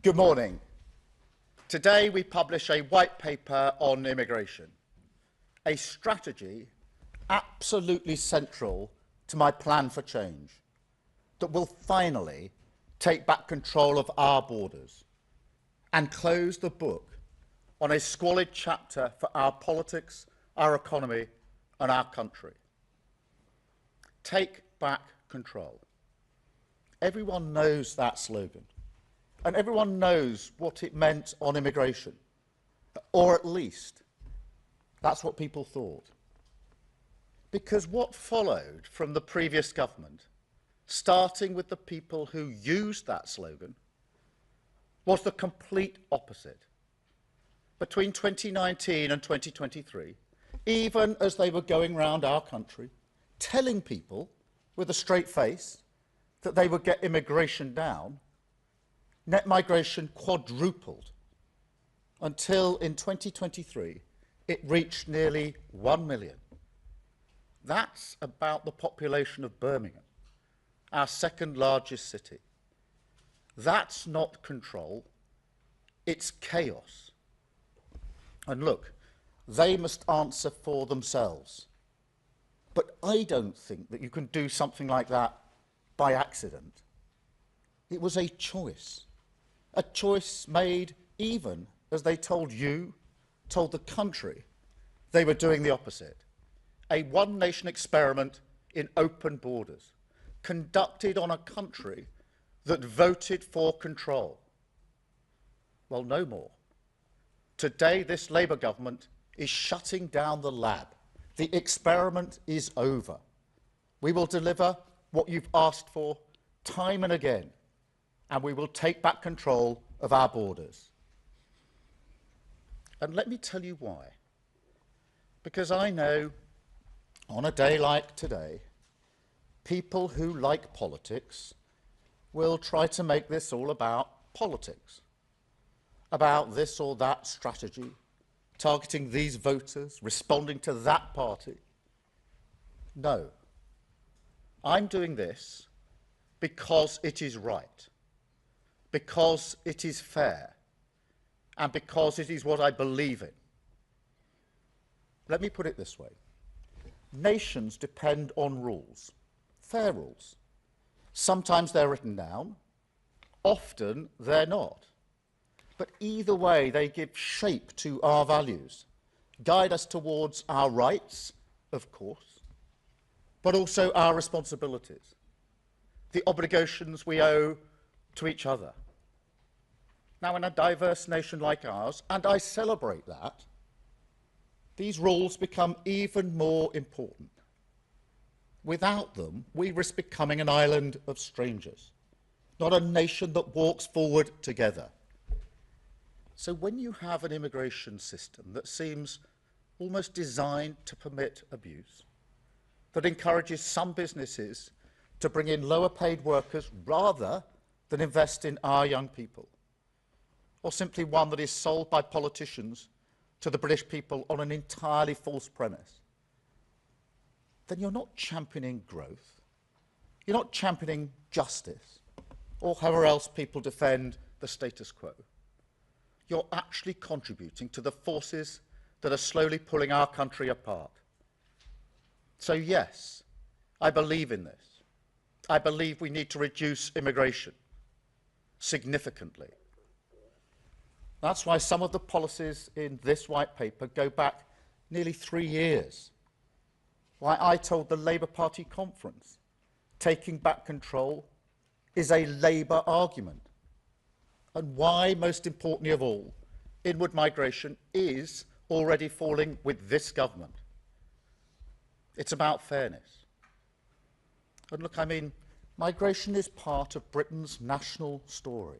Good morning. Today we publish a white paper on immigration, a strategy absolutely central to my plan for change that will finally take back control of our borders and close the book on a squalid chapter for our politics, our economy and our country. Take back control. Everyone knows that slogan, and everyone knows what it meant on immigration, or at least that's what people thought. Because what followed from the previous government, starting with the people who used that slogan, was the complete opposite. Between 2019 and 2023, even as they were going round our country, telling people with a straight face that they would get immigration down, net migration quadrupled until in 2023 it reached nearly 1 million. That's about the population of Birmingham, our second largest city. That's not control, it's chaos. And look, they must answer for themselves. But I don't think that you can do something like that by accident. It was a choice made even as they told you, told the country, they were doing the opposite. A one-nation experiment in open borders, conducted on a country that voted for control. Well, no more. Today, this Labour government is shutting down the lab. The experiment is over. We will deliver what you've asked for time and again, and we will take back control of our borders. And let me tell you why. Because I know, on a day like today, people who like politics will try to make this all about politics, about this or that strategy, targeting these voters, responding to that party. No. I'm doing this because it is right, because it is fair, and because it is what I believe in. Let me put it this way. Nations depend on rules, fair rules. Sometimes they're written down, often they're not. But either way, they give shape to our values, guide us towards our rights, of course, but also our responsibilities, the obligations we owe to each other. Now, in a diverse nation like ours, and I celebrate that, these rules become even more important. Without them, we risk becoming an island of strangers, not a nation that walks forward together. So when you have an immigration system that seems almost designed to permit abuse, that encourages some businesses to bring in lower paid workers rather than invest in our young people, or simply one that is sold by politicians to the British people on an entirely false premise, then you're not championing growth, you're not championing justice, or however else people defend the status quo. You're actually contributing to the forces that are slowly pulling our country apart. So yes, I believe in this. I believe we need to reduce immigration significantly. That's why some of the policies in this white paper go back nearly 3 years. Why I told the Labour Party conference, taking back control is a Labour argument. And why, most importantly of all, inward migration is already falling with this government. It's about fairness. And look, I mean, migration is part of Britain's national story.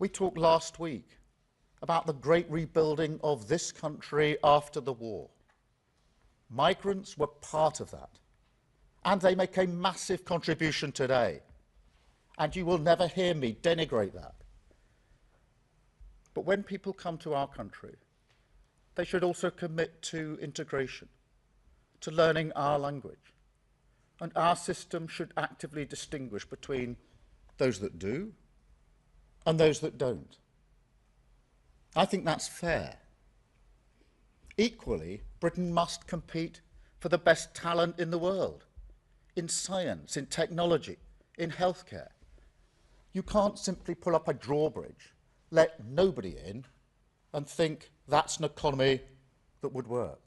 We talked last week about the great rebuilding of this country after the war. Migrants were part of that, and they make a massive contribution today. And you will never hear me denigrate that. But when people come to our country, they should also commit to integration, to learning our language. And our system should actively distinguish between those that do and those that don't. I think that's fair. Equally, Britain must compete for the best talent in the world, in science, in technology, in healthcare. You can't simply pull up a drawbridge, let nobody in, and think that's an economy that would work.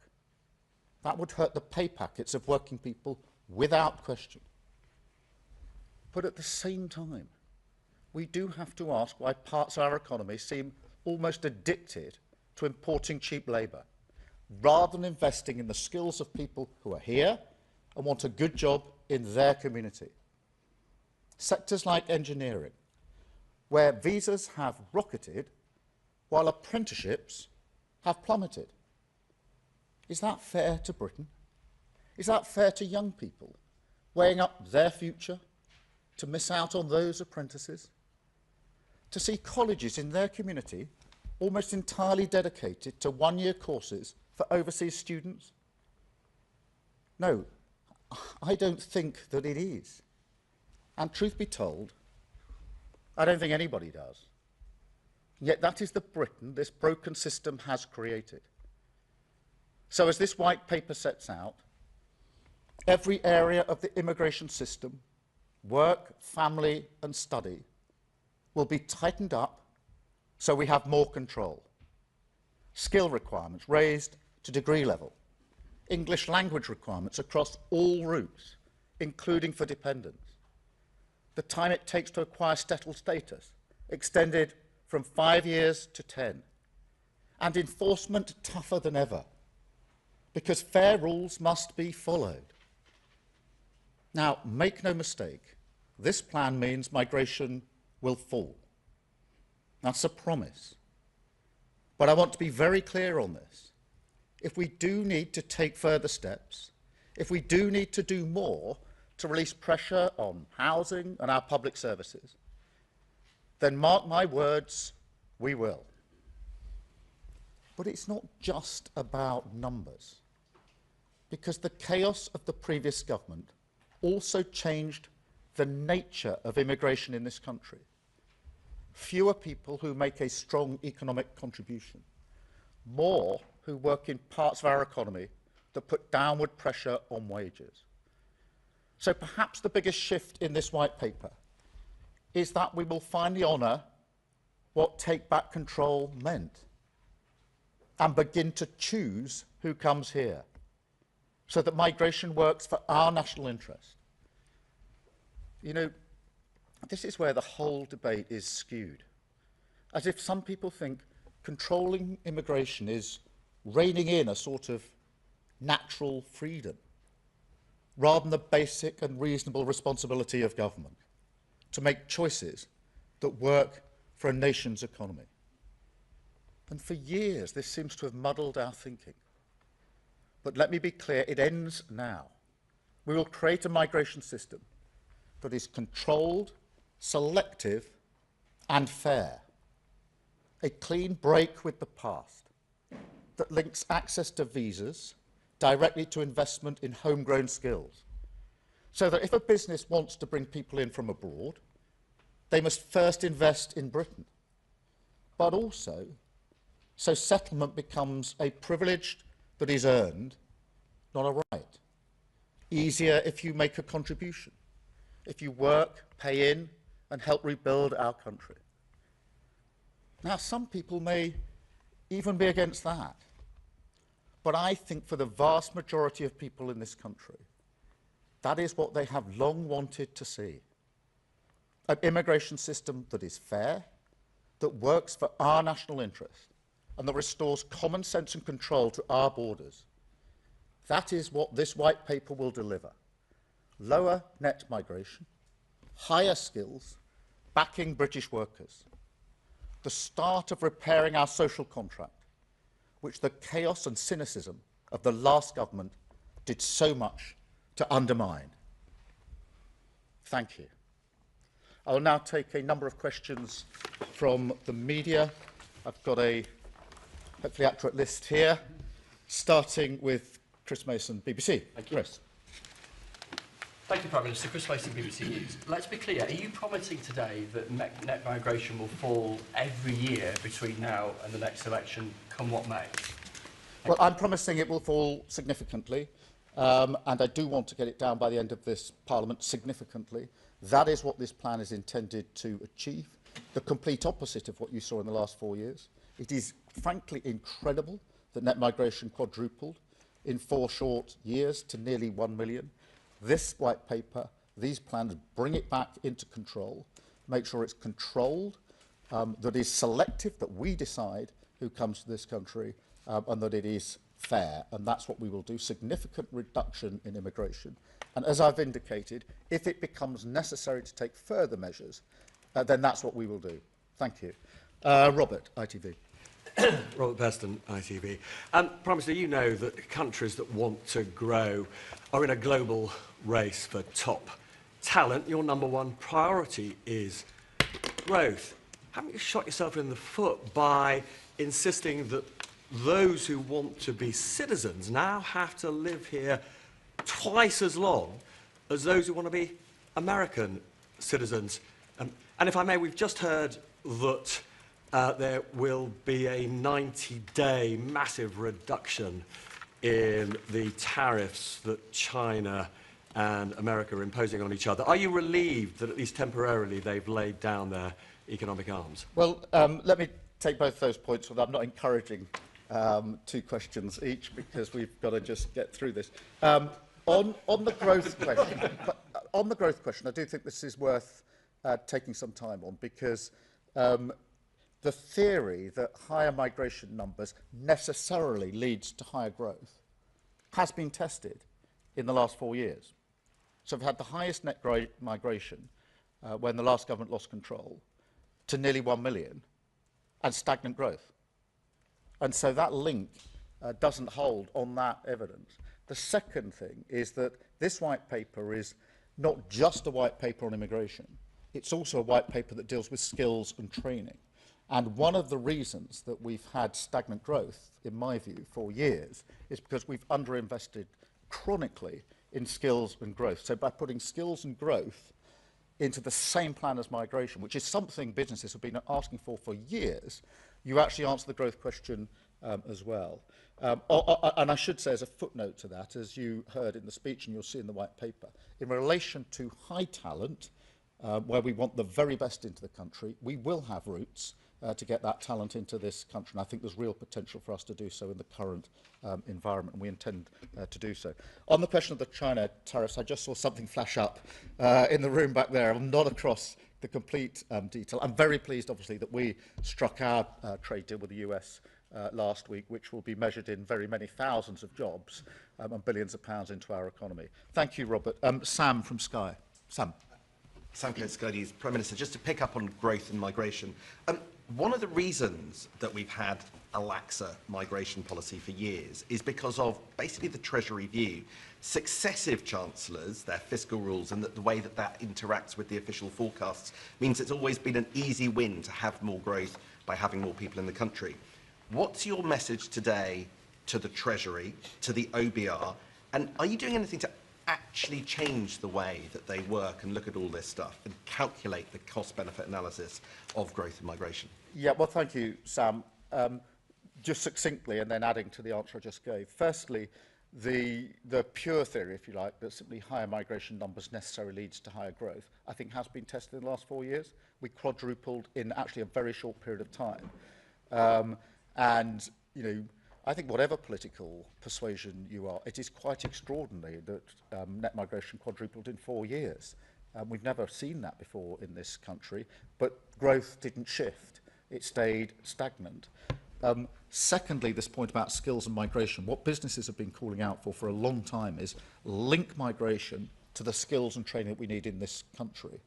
That would hurt the pay packets of working people without question. But at the same time, we do have to ask why parts of our economy seem almost addicted to importing cheap labour, rather than investing in the skills of people who are here and want a good job in their community. Sectors like engineering, where visas have rocketed while apprenticeships have plummeted. Is that fair to Britain? Is that fair to young people, weighing up their future to miss out on those apprentices? To see colleges in their community almost entirely dedicated to one-year courses for overseas students? No, I don't think that it is. And truth be told, I don't think anybody does. Yet that is the Britain this broken system has created. So as this white paper sets out, every area of the immigration system, work, family and study, will be tightened up so we have more control. Skill requirements raised to degree level. English language requirements across all routes, including for dependents. The time it takes to acquire settled status extended from 5 years to 10. And enforcement tougher than ever, because fair rules must be followed. Now, make no mistake, this plan means migration will fall. That's a promise. But I want to be very clear on this. If we do need to take further steps, if we do need to do more to release pressure on housing and our public services, then mark my words, we will. But it's not just about numbers, because the chaos of the previous government also changed the nature of immigration in this country. Fewer people who make a strong economic contribution, more who work in parts of our economy that put downward pressure on wages. So perhaps the biggest shift in this white paper is that we will finally honour what take back control meant and begin to choose who comes here, so that migration works for our national interest. You know, this is where the whole debate is skewed, as if some people think controlling immigration is reining in a sort of natural freedom, rather than the basic and reasonable responsibility of government to make choices that work for a nation's economy. And for years, this seems to have muddled our thinking. But let me be clear, it ends now. We will create a migration system that is controlled, selective, and fair. A clean break with the past that links access to visas directly to investment in homegrown skills, so that if a business wants to bring people in from abroad, they must first invest in Britain, but also so settlement becomes a privilege that is earned, not a right. Easier if you make a contribution, if you work, pay in, and help rebuild our country. Now, some people may even be against that, but I think for the vast majority of people in this country, that is what they have long wanted to see. An immigration system that is fair, that works for our national interest, and that restores common sense and control to our borders. That is what this white paper will deliver. Lower net migration, higher skills, backing British workers. The start of repairing our social contract, which the chaos and cynicism of the last government did so much to undermine. Thank you. I will now take a number of questions from the media. I've got a hopefully accurate list here, starting with Chris Mason, BBC. Thank you. Chris. Thank you, Prime Minister. Chris Mason, BBC News. Let's be clear, are you promising today that net migration will fall every year between now and the next election, come what may? Well, I'm promising it will fall significantly, and I do want to get it down by the end of this Parliament significantly. That is what this plan is intended to achieve, the complete opposite of what you saw in the last 4 years. It is frankly incredible that net migration quadrupled in 4 short years to nearly 1 million. This white paper, these plans bring it back into control, make sure it's controlled, that is selective, that we decide who comes to this country, and that it is fair. And that's what we will do, significant reduction in immigration. And as I've indicated, if it becomes necessary to take further measures, then that's what we will do. Thank you. Robert, ITV. Robert Beston, ITV. Prime Minister, you know that countries that want to grow are in a global race for top talent. Your #1 priority is growth. Haven't you shot yourself in the foot by insisting that those who want to be citizens now have to live here twice as long as those who want to be American citizens? And if I may, we've just heard that there will be a 90-day massive reduction in the tariffs that China and America are imposing on each other. Are you relieved that at least temporarily they've laid down their economic arms? Well, let me take both those points, although I'm not encouraging 2 questions each, because we've got to just get through this. On the growth question, on the growth question, I do think this is worth taking some time on, because the theory that higher migration numbers necessarily leads to higher growth has been tested in the last 4 years. So we've had the highest net migration when the last government lost control to nearly 1 million, and stagnant growth. And so that link doesn't hold on that evidence. The second thing is that this white paper is not just a white paper on immigration, it's also a white paper that deals with skills and training. And one of the reasons that we've had stagnant growth, in my view, for years, is because we've underinvested chronically in skills and growth. So by putting skills and growth into the same plan as migration, which is something businesses have been asking for years, you actually answer the growth question as well. And I should say, as a footnote to that, as you heard in the speech and you'll see in the white paper, in relation to high talent, where we want the very best into the country, we will have routes to get that talent into this country. And I think there's real potential for us to do so in the current environment, and we intend to do so. On the question of the China tariffs, I just saw something flash up in the room back there. I'm not across the complete detail. I'm very pleased, obviously, that we struck our trade deal with the US last week, which will be measured in very many thousands of jobs and billions of pounds into our economy. Thank you, Robert. Sam from Sky. Sam. Sam Coates, Sky News. Prime Minister, just to pick up on growth and migration, one of the reasons that we've had a laxer migration policy for years is because of basically the Treasury view. Successive chancellors, their fiscal rules, and the way that that interacts with the official forecasts means it's always been an easy win to have more growth by having more people in the country. What's your message today to the Treasury, to the OBR, and are you doing anything to actually change the way that they work and look at all this stuff and calculate the cost-benefit analysis of growth and migration? Yeah, well, thank you, Sam. Just succinctly, and then adding to the answer I just gave. Firstly, the pure theory, if you like, that simply higher migration numbers necessarily leads to higher growth, I think has been tested in the last 4 years. We quadrupled in actually a very short period of time. And, you know, I think whatever political persuasion you are, it is quite extraordinary that net migration quadrupled in 4 years. We've never seen that before in this country, but growth didn't shift. It stayed stagnant. Secondly, this point about skills and migration, what businesses have been calling out for a long time is link migration to the skills and training that we need in this country.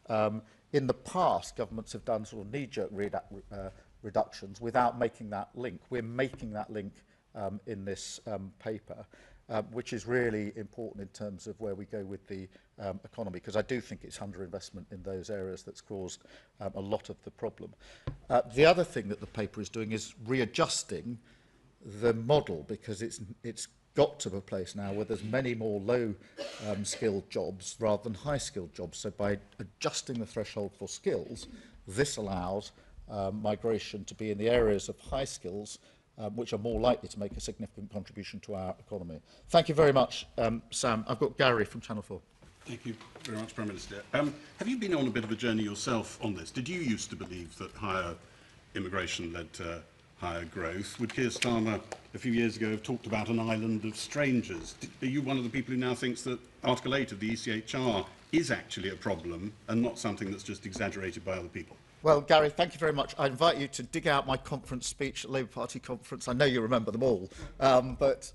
In the past, governments have done sort of knee-jerk reductions without making that link. We're making that link in this paper, which is really important in terms of where we go with the economy, because I do think it's underinvestment in those areas that's caused a lot of the problem. The other thing that the paper is doing is readjusting the model, because it's got to a place now where there's many more low skilled jobs rather than high skilled jobs. So by adjusting the threshold for skills, this allows migration to be in the areas of high skills which are more likely to make a significant contribution to our economy. Thank you very much, Sam. I've got Gary from Channel 4. Thank you very much, Prime Minister. Have you been on a bit of a journey yourself on this? Did you used to believe that higher immigration led to higher growth? Would Keir Starmer a few years ago have talked about an island of strangers? Are you one of the people who now thinks that Article 8 of the ECHR is actually a problem and not something that's just exaggerated by other people? Well, Gary, thank you very much. I invite you to dig out my conference speech at Labour Party conference. I know you remember them all. But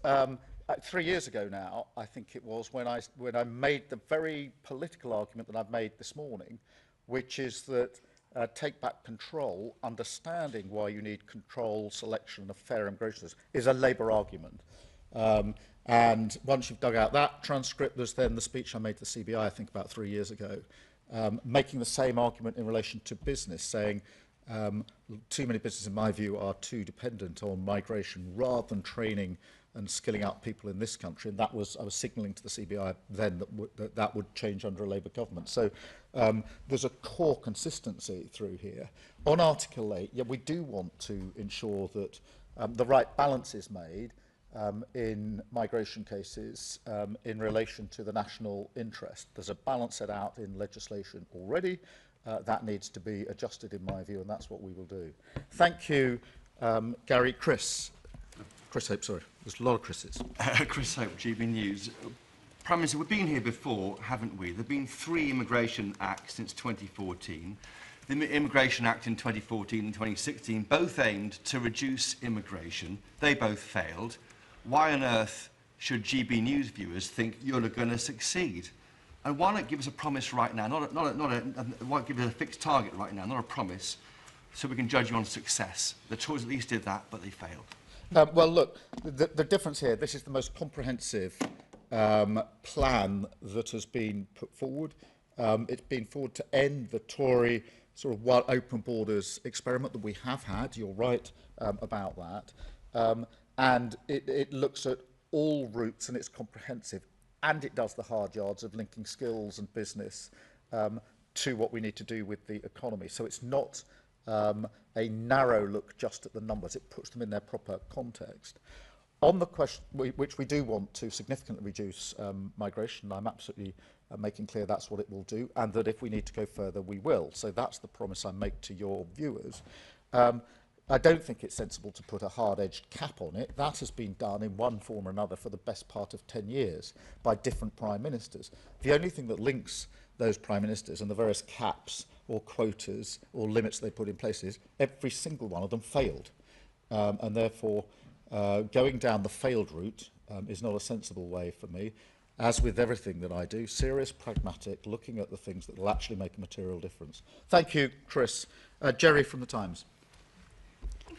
3 years ago now, I think it was, when I made the very political argument that I've made this morning, which is that take back control, understanding why you need control, selection of fair immigration is a Labour argument. And once you've dug out that transcript, there's then the speech I made to the CBI, I think about 3 years ago, making the same argument in relation to business, saying too many businesses, in my view, are too dependent on migration rather than training and skilling up people in this country. And that was, I was signalling to the CBI then that would change under a Labour government. So there's a core consistency through here. On Article 8, yeah, we do want to ensure that the right balance is made in migration cases in relation to the national interest. There's a balance set out in legislation already. That needs to be adjusted, in my view, and that's what we will do. Thank you, Gary. Chris Hope, sorry. There's a lot of Chris's. Chris Hope, GB News. Prime Minister, we've been here before, haven't we? There have been 3 Immigration Acts since 2014. The Immigration Act in 2014 and 2016 both aimed to reduce immigration. They both failed. Why on earth should GB News viewers think you're going to succeed? And why not give us a promise right now? Why give us a fixed target right now, not a promise, so we can judge you on success? The Tories at least did that, but they failed. Well, look, the difference here, this is the most comprehensive plan that has been put forward. It's been forward to end the Tory sort of open borders experiment that we have had. You're right about that. And it looks at all routes, and it's comprehensive, and it does the hard yards of linking skills and business to what we need to do with the economy. So it's not a narrow look just at the numbers. It puts them in their proper context. On the question, which we do want to significantly reduce migration, I'm absolutely making clear that's what it will do, and that if we need to go further, we will. So that's the promise I make to your viewers. I don't think it's sensible to put a hard-edged cap on it. That has been done in one form or another for the best part of 10 years by different prime ministers. The only thing that links those prime ministers and the various caps or quotas or limits they put in place is every single one of them failed. And therefore, going down the failed route is not a sensible way for me. As with everything that I do, serious, pragmatic, looking at the things that will actually make a material difference. Thank you, Chris. Jerry from The Times.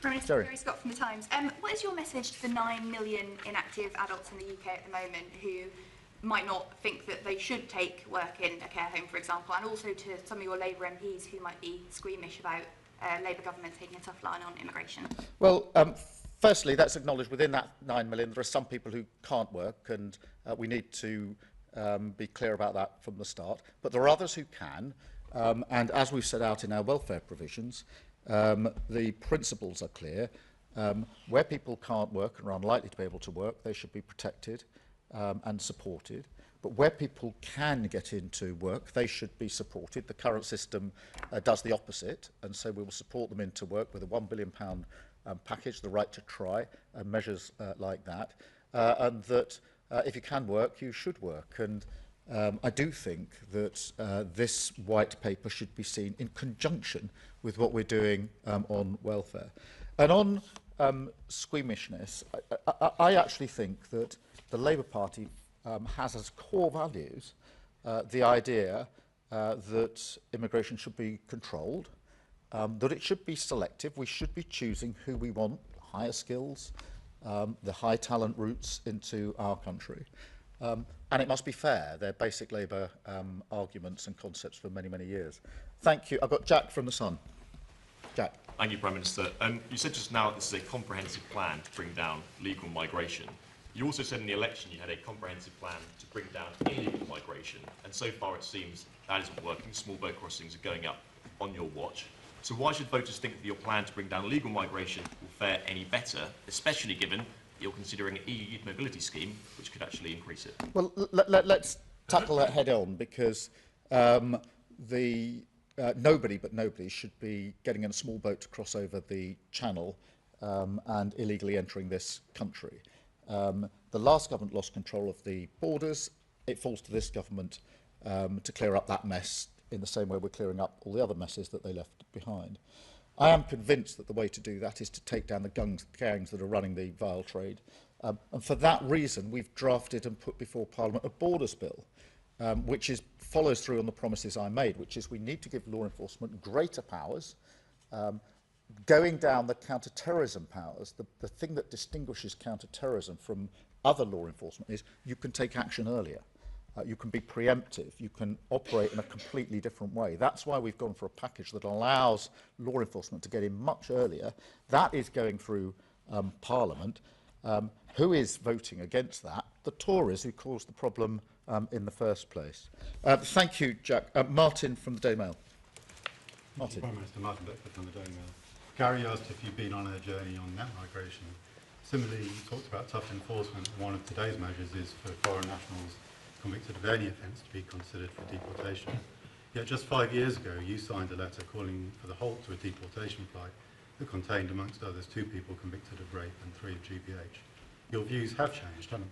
Prime Minister Jerry Scott from The Times. What is your message to the 9 million inactive adults in the UK at the moment who might not think that they should take work in a care home, for example, and also to some of your Labour MPs who might be squeamish about Labour government taking a tough line on immigration? Well, firstly, let's acknowledge within that 9 million there are some people who can't work, and we need to be clear about that from the start. But there are others who can, and as we've set out in our welfare provisions, the principles are clear. Where people can't work and are unlikely to be able to work, they should be protected and supported. But where people can get into work, they should be supported. The current system does the opposite, and so we will support them into work with a £1 billion package, the right to try, and measures like that. And that if you can work, you should work. And I do think that this white paper should be seen in conjunction with what we're doing on welfare. And on squeamishness, I actually think that the Labour Party has as core values the idea that immigration should be controlled, that it should be selective. We should be choosing who we want, higher skills, the high talent routes into our country. And it must be fair. They're basic Labour arguments and concepts for many, many years. Thank you. I've got Jack from The Sun. Jack. Thank you, Prime Minister. You said just now that this is a comprehensive plan to bring down legal migration. You also said in the election you had a comprehensive plan to bring down illegal migration, and so far it seems that isn't working. Small boat crossings are going up on your watch. So why should voters think that your plan to bring down legal migration will fare any better, especially given you're considering an EU youth mobility scheme, which could actually increase it? Well, let's tackle that head on, because nobody should be getting in a small boat to cross over the channel and illegally entering this country. The last government lost control of the borders. It falls to this government to clear up that mess in the same way we're clearing up all the other messes that they left behind. I am convinced that the way to do that is to take down the gangs that are running the vile trade. And for that reason, we've drafted and put before Parliament a borders bill, which follows through on the promises I made, which is we need to give law enforcement greater powers, going down the counter-terrorism powers. The thing that distinguishes counter-terrorism from other law enforcement is you can take action earlier. You can be preemptive. You can operate in a completely different way. That's why we've gone for a package that allows law enforcement to get in much earlier. That is going through Parliament. Who is voting against that? The Tories, who caused the problem in the first place. Thank you, Jack. Martin from the Daily Mail. Martin. Prime Minister Martin Beckford from the Daily Mail. Gary asked if you've been on a journey on net migration. Similarly, you talked about tough enforcement. One of today's measures is for foreign nationals convicted of any offence to be considered for deportation. Yet just 5 years ago, you signed a letter calling for the halt to a deportation flight that contained, amongst others, 2 people convicted of rape and 3 of GBH. Your views have changed, haven't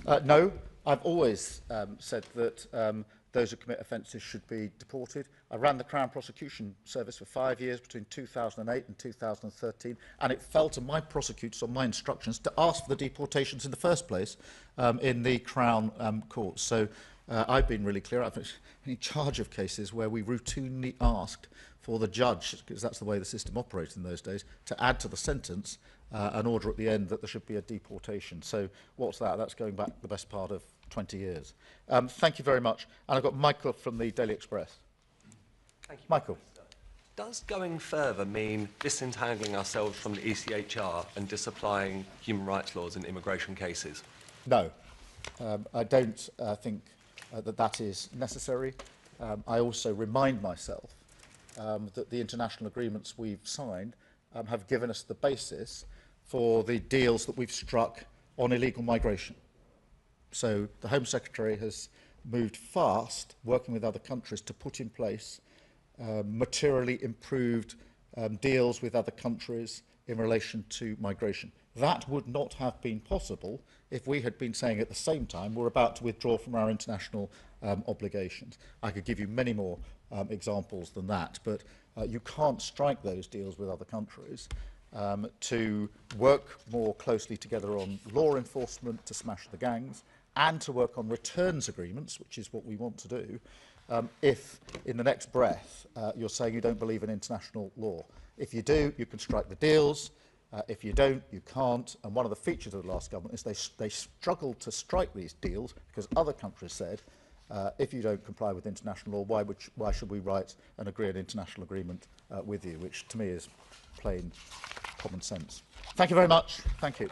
they? No, I've always said that those who commit offences should be deported. I ran the Crown Prosecution Service for 5 years between 2008 and 2013, and it fell to my prosecutors on my instructions to ask for the deportations in the first place in the Crown courts. So I've been really clear. I've been in charge of cases where we routinely asked for the judge, because that's the way the system operated in those days, to add to the sentence an order at the end that there should be a deportation. So what's that? That's going back the best part of 20 years. Thank you very much. And I've got Michael from the Daily Express. Thank you, Michael. Does going further mean disentangling ourselves from the ECHR and disapplying human rights laws in immigration cases? No, I don't think that is necessary. I also remind myself that the international agreements we've signed have given us the basis for the deals that we've struck on illegal migration. So the Home Secretary has moved fast, working with other countries, to put in place materially improved deals with other countries in relation to migration. That would not have been possible if we had been saying at the same time we're about to withdraw from our international obligations. I could give you many more examples than that, but you can't strike those deals with other countries to work more closely together on law enforcement to smash the gangs, and to work on returns agreements, which is what we want to do, if in the next breath you're saying you don't believe in international law. If you do, you can strike the deals. If you don't, you can't. And one of the features of the last government is they struggled to strike these deals because other countries said, if you don't comply with international law, why should we write and agree an international agreement with you, which to me is plain common sense. Thank you very much. Thank you.